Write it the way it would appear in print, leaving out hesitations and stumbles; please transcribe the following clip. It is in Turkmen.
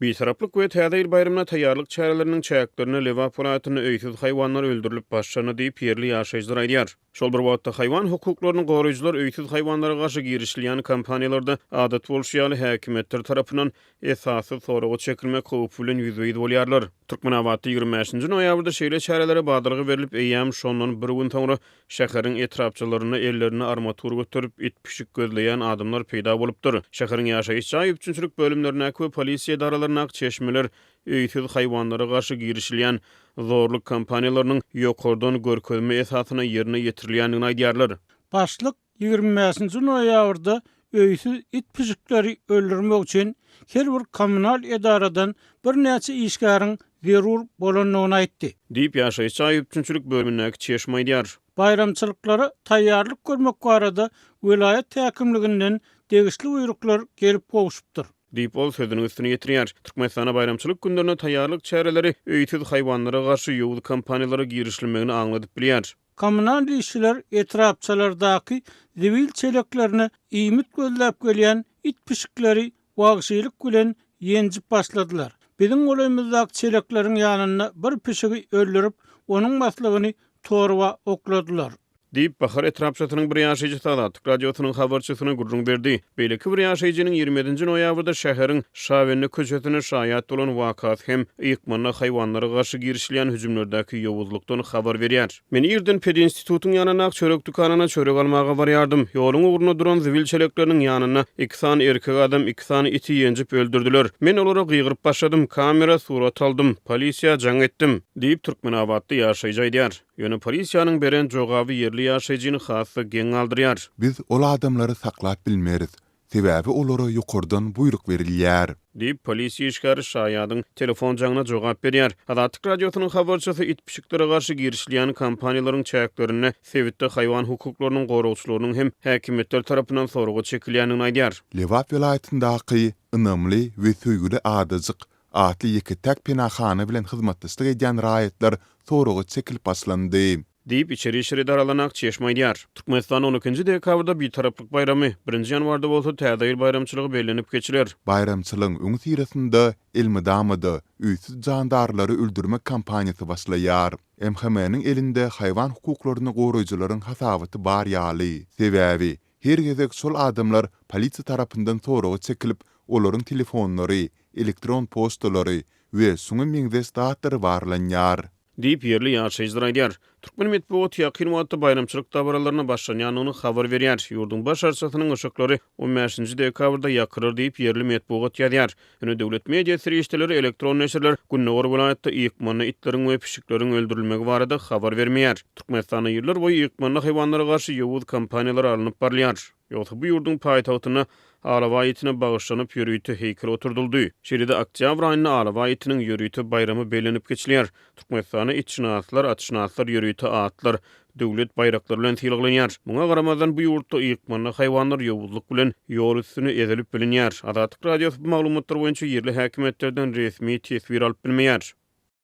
Bitaraplyk we täze il bayramına taýýarlyk çäreleriniň çäklerini lewaparatyny öýsüz haýwanlar öldürilip başlaryny diýip ýerli ýaşaýjylar aýdýar. Şol bir wagtda haýwan hukuklaryny goraýjylar öýsüz haýwanlara garşy girişilýän kampaniýalarda adat bolşýaly häkimetler tarapyndan esasy soragy çekilmek howpy bilen ýüzbeýid bolýarlar. Türkmenabatda 25-nji noýabrda şeýle çärelere badyrygy berilip eýýäm şondan bir gün soňra şäheriň etrapçylaryna ellerini armatur götürüp it pişik gözleýän adamlar peýda bolupdyr. Şäheriň ýaşaýyş joý üçinçilik bölümlerine we polisiýa idaralarına çeşmeler öýsüz haýwanlara garşy girişilýän zorluk kampaniýalarynyň ýokardan görkezme esasyna ýerine ýetirilýändigini aýdýarlar. Başlyk 25-nji noýabrda öýsüz it pişikleri öldürmek üçin her bir kommunal edaradan bir näçe işgäriň zerur bolanyny aýtdy. Diýip ýaşaýyş joý üçinçilik bölümine çeşme aýdýar. Bayramçylyklara taýýarlyk görmek barada vilayet häkimliginden degişli buyruklar gelip gowuşupdyr. Diýip ol sözüniň üstüne ýetirýär. Türkmenistana bayramçylyk günlerine taýýarlyk çäreleri öýsüz haýwanlara garşy ýowuz kampaniýalara girişilmegini aňladyp bilýär. Kommunal işçiler etrapçylardaky zivil çeleklerini iýmit gözläp gelýän it pişikleri wagşylyk bilen ýenjip başladylar. Biziň goýumyzdaky çelekleriň ýanyna bir pişigi öldürüp, onuň maslygyny torwa okladylar. Diýip Bahar etrapçylarynyň bir ýaşaýjy Sadatlyk radiosynyň habarçysyna gurrun berdi. Beýleki bir ýaşaýjynyň 27-nji noýabrda şäheriň Şawenli köçetine şaýat bolan wakat hem ýykmana haýwanlara garşy girişilýän hüjümlerdeki ýowuzlukdan habar berýär. Men ýerden Ped institutynyň ýanyna çörek dukanyna çörek almaga barýardym. Ýoluň ugruna duran zivil çelekleriniň ýanyna 2 san erkek adam 2 san iti ýenjip öldürdiler. Men olara gyýgyryp başladym, kamera surat aldym, polisiýa jaň etdim, diýip Türkmenabatda ýaşaýjy aýdýar. Ýöne polisiýanyň beren jogaby ýerli ýaşaýjyny hasy geň aldyrýar. Biz ol adamlary saklap bilmeriz. Sebäbi olara ýokardan buyruk berilýär. Diýip polisiýa işgäri şaýadyň telefon jaňyna jogap berýär. Sadatlyk radiosynyň habarçysy it pişiklere garşy girişilýän kampaniýalaryň çäklerini Sewitde haýwan hukuklarynyň gorowçylarynyň hem häkimetler tarapyndan soragy çekilýändigini aýdýar. Lewap vilayatyndaky ynamly we söýgüli adazyk atly ýeki täk pinahana bilen hyzmatdaşlyk edýän raýatlar soragy çekilip başlandy. Diýip içeri işleri daralanak çeşme aýdýar. Türkmenistan 12-nji dekabrda bir taraplyk bayramy 1-nji ýanwarda bolsa täze ýyl bayramçylygy bellenip geçiler. Bayramçylygyň öň sirasynda Elmydamyda üýsüz jandarlary öldürmek kampaniýasy başlaýar. MHM'niň elinde haýwan hukuklaryny goraýjylaryň hasabaty bar ýaly. Sebäbi her gezek şol adamlar polisiýa tarapyndan soragy çekilip, olaryň telefonlary, elektron postalary we suňy meňzes datlary barlanýar. Diýip ýerli ýaşaýjylar aýdýar. Türkmen medeniýeti ýakyn wagtda bayramçylyk dabaralarına başlanýanyny habar berýär. Ýurdun baş arşasynyň uşaklary 15-nji dekabrda ýakyryr diýip ýerli medeniýet ýazýar. Ýöne döwlet media serýişleri elektron neşirler Günnäwr vilayatda ýykmana itleriň we pişikleriň öldürilmegi barada habar bermeýär. Türkmenistana ýyllar boýy ýykmana haýwanlara garşy ýowuz kampaniýalar alınıp barýar. Ýogsa bu ýurdun paýtagtyna Alava ýetine bagyşlanyp ýörüýti heýkel oturduldy. Şeýle oktyabr aýyna Alava ýetiniň ýörüýti bayramy belenip geçilýär. Türkmenistana itşinaslar, atşinaslar ýörüýti atlar döwlet bayraklary bilen sylaglanyar. Muňa garamazdan bu ýurtda ýykmana haýwanlar ýowuzlyk bilen ýol üstüne ezilip bilinýär. Sadatlyk radiosy maglumatlar boýunça ýerli häkimetlerden resmi tesbir alyp bilmeýär.